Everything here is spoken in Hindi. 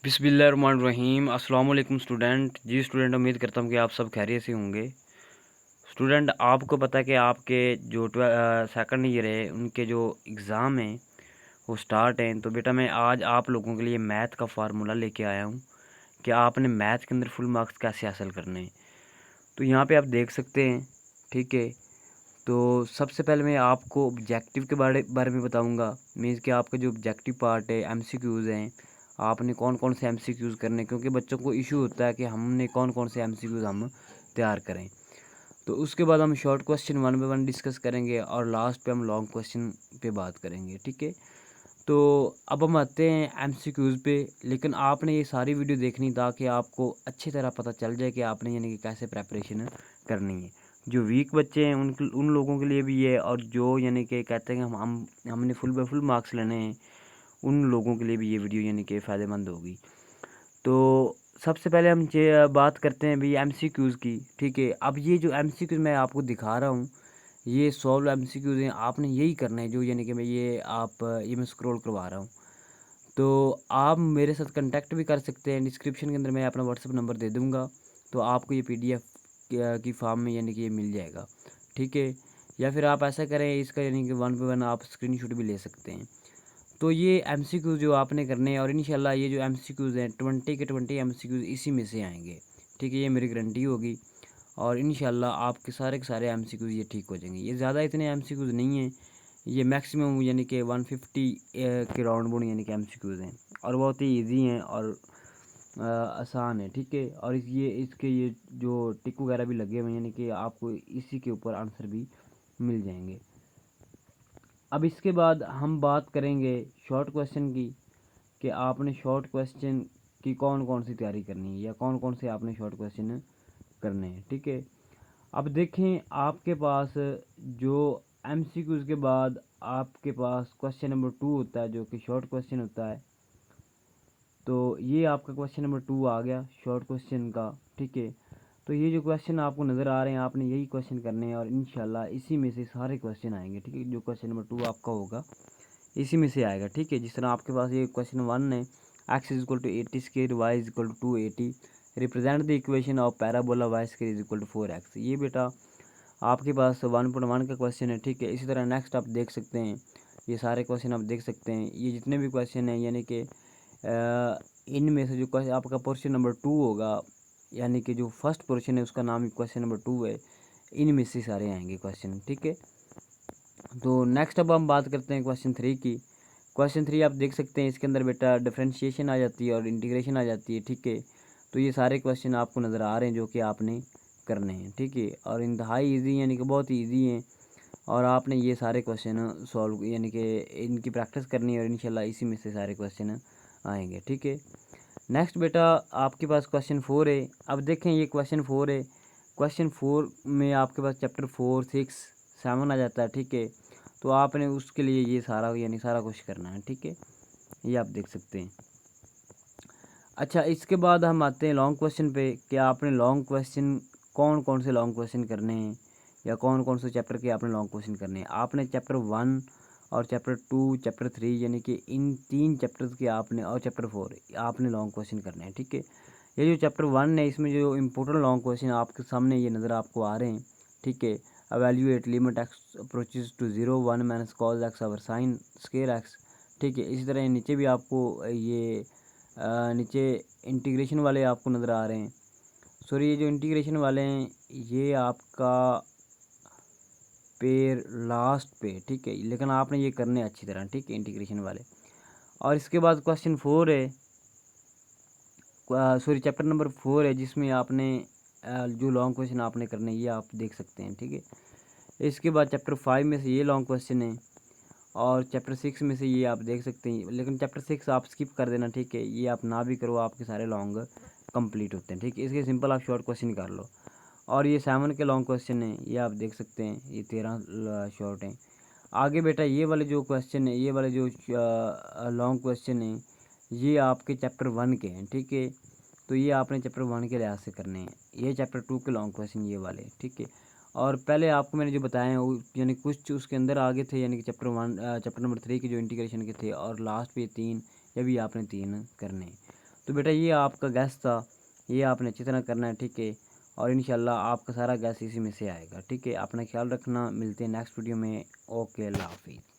बिस्मिल्लाहिर्रहमानिर्रहीम। अस्सलाम वालेकुम स्टूडेंट। जी स्टूडेंट, उम्मीद करता हूँ कि आप सब खैरियत से होंगे। स्टूडेंट, आपको पता है कि आपके जो सेकंड ईयर है उनके जो एग्ज़ाम हैं वो स्टार्ट हैं। तो बेटा मैं आज आप लोगों के लिए मैथ का फार्मूला लेके आया हूँ कि आपने मैथ के अंदर फुल मार्क्स कैसे हासिल करने हैं। तो यहाँ पे आप देख सकते हैं, ठीक है। तो सबसे पहले मैं आपको ऑब्जेक्टिव के बारे में बताऊंगा। मीन्स कि आपका जो ऑब्जेक्टिव पार्ट है, एमसीक्यूज़ हैं, आपने कौन कौन से एमसीक्यूज़ करने, क्योंकि बच्चों को इशू होता है कि हमने कौन कौन से एमसीक्यूज़ हम तैयार करें। तो उसके बाद हम short question one by one discuss करेंगे और लास्ट पे हम लॉन्ग क्वेश्चन पे बात करेंगे, ठीक है। तो अब हम आते हैं एमसीक्यूज़ पे। लेकिन आपने ये सारी वीडियो देखनी ताकि आपको अच्छी तरह पता चल जाए कि आपने यानी कि कैसे प्रेपरेशन करनी है। जो वीक बच्चे हैं उन लोगों के लिए भी है, और जो यानी कि कहते हैं कि हमने फुल बाय फुल मार्क्स लेने हैं, उन लोगों के लिए भी ये वीडियो यानी कि फ़ायदेमंद होगी। तो सबसे पहले हम ये बात करते हैं भाई एमसीक्यूज़ की, ठीक है। अब ये जो एमसीक्यूज़ मैं आपको दिखा रहा हूँ, ये सॉल्व एमसीक्यूज़ हैं। आपने यही करना है, जो यानी कि मैं स्क्रॉल करवा रहा हूँ। तो आप मेरे साथ कांटेक्ट भी कर सकते हैं। डिस्क्रिप्शन के अंदर मैं अपना व्हाट्सअप नंबर दे दूँगा, तो आपको ये पीडीएफ की फॉर्म में यानी कि ये मिल जाएगा, ठीक है। या फिर आप ऐसा करें, इसका यानी कि वन बाय वन आप स्क्रीनशॉट भी ले सकते हैं। तो ये एमसीक्यूज़ जो आपने करने हैं, और इंशाल्लाह ये जो एमसीक्यूज़ हैं 20 के 20 एमसीक्यूज़ इसी में से आएंगे, ठीक है। ये मेरी गारंटी होगी, और इंशाल्लाह आपके सारे के सारे एमसीक्यूज़ ये ठीक हो जाएंगे। ये ज़्यादा इतने एमसीक्यूज़ नहीं हैं, ये मैक्सिमम यानी कि 150 के राउंड बोर्ड यानी कि एमसीक्यूज़ हैं, और बहुत ही इजी हैं और आसान है, ठीक है। और इसके ये जो टिक वगैरह भी लगे हुए हैं, यानी कि आपको इसी के ऊपर आंसर भी मिल जाएंगे। अब इसके बाद हम बात करेंगे शॉर्ट क्वेश्चन की, कि आपने शॉर्ट क्वेश्चन की कौन कौन सी तैयारी करनी है, या कौन कौन से आपने शॉर्ट क्वेश्चन करने हैं, ठीक है। अब देखें, आपके पास जो एमसीक्यूज़ के बाद आपके पास क्वेश्चन नंबर 2 होता है, जो कि शॉर्ट क्वेश्चन होता है। तो ये आपका क्वेश्चन नंबर 2 आ गया शॉर्ट क्वेश्चन का, ठीक है। तो ये जो क्वेश्चन आपको नज़र आ रहे हैं, आपने यही क्वेश्चन करने हैं, और इंशाल्लाह इसी में से सारे क्वेश्चन आएंगे, ठीक है। जो क्वेश्चन नंबर 2 आपका होगा इसी में से आएगा, ठीक है। जिस तरह आपके पास ये क्वेश्चन 1 है, x is equal to 80 square y is equal to 280, represent the equation of parabola y square is equal to 4x। ये बेटा आपके पास 1.1 का क्वेश्चन है, ठीक है। इसी तरह नेक्स्ट आप देख सकते हैं, ये सारे क्वेश्चन आप देख सकते हैं। ये जितने भी क्वेश्चन हैं, यानी कि इनमें से जो क्वेश्चन आपका पोर्शन नंबर 2 होगा, यानी कि जो फर्स्ट पोर्शन है उसका नाम ही क्वेश्चन नंबर 2 है, इनमें से सारे आएंगे क्वेश्चन, ठीक है। तो नेक्स्ट अब हम बात करते हैं क्वेश्चन 3 की। क्वेश्चन 3 आप देख सकते हैं, इसके अंदर बेटा डिफरेंशिएशन आ जाती है और इंटीग्रेशन आ जाती है, ठीक है। तो ये सारे क्वेश्चन आपको नज़र आ रहे हैं जो कि आपने करने हैं, ठीक है। और इंतहाई ईजी यानी कि बहुत ही ईजी हैं, और आपने ये सारे क्वेश्चन सॉल्व यानी कि इनकी प्रैक्टिस करनी है, और इंशाल्लाह इसी में से सारे क्वेश्चन आएंगे, ठीक है। नेक्स्ट बेटा आपके पास क्वेश्चन 4 है। अब देखें, ये क्वेश्चन 4 है। क्वेश्चन 4 में आपके पास चैप्टर 4, 6, 7 आ जाता है, ठीक है। तो आपने उसके लिए ये सारा यानी सारा कुछ करना है, ठीक है। ये आप देख सकते हैं। अच्छा, इसके बाद हम आते हैं लॉन्ग क्वेश्चन पे, कि आपने लॉन्ग क्वेश्चन कौन कौन से लॉन्ग क्वेश्चन करने हैं, या कौन कौन से चैप्टर के आपने लॉन्ग क्वेश्चन करने हैं। आपने चैप्टर 1 और चैप्टर 2, चैप्टर 3 यानी कि इन 3 चैप्टर्स के आपने, और चैप्टर 4 आपने लॉन्ग क्वेश्चन करने हैं, ठीक है। ये जो चैप्टर 1 है, इसमें जो इम्पोर्टेंट लॉन्ग क्वेश्चन आपके सामने ये नज़र आपको आ रहे हैं, ठीक है। Evaluate limit x approaches to 0 1 minus cos x over sin square x, ठीक है। इसी तरह नीचे भी आपको ये नीचे इंटीग्रेशन वाले आपको नज़र आ रहे हैं। सॉरी, ये जो इंटीग्रेशन वाले हैं ये आपका पेर लास्ट पे, ठीक है। लेकिन आपने ये करने अच्छी तरह, ठीक है, इंटीग्रेशन वाले। और इसके बाद क्वेश्चन 4 है, सॉरी चैप्टर नंबर 4 है, जिसमें आपने जो लॉन्ग क्वेश्चन आपने करने ये आप देख सकते हैं, ठीक है। इसके बाद चैप्टर 5 में से ये लॉन्ग क्वेश्चन है, और चैप्टर 6 में से ये आप देख सकते हैं। लेकिन चैप्टर 6 आप स्किप कर देना, ठीक है। ये आप ना भी करो, आपके सारे लॉन्ग कंप्लीट होते हैं, ठीक है। इसके सिंपल आप शॉर्ट क्वेश्चन कर लो। और ये 7 के लॉन्ग क्वेश्चन हैं, ये आप देख सकते हैं, ये 13 शॉर्ट हैं। आगे बेटा ये वाले जो क्वेश्चन है, ये वाले जो लॉन्ग क्वेश्चन हैं, ये आपके चैप्टर 1 के हैं, ठीक है। तो ये आपने चैप्टर 1 के लिहाज से करने हैं। ये चैप्टर 2 के लॉन्ग क्वेश्चन ये वाले, ठीक है। और पहले आपको मैंने जो बताए हैं वो यानी कुछ उसके अंदर आगे थे, यानी कि चैप्टर नंबर 3 के जो इंटीग्रेशन के थे, और लास्ट पे 3, ये भी आपने 3 करने हैं। तो बेटा ये आपका गैस था, ये आपने अच्छी तरह करना है, ठीक है। और इंशाल्लाह आपका सारा गैस इसी में से आएगा, ठीक है। अपना ख्याल रखना, मिलते हैं नेक्स्ट वीडियो में। ओके, अल्लाह हाफिज़।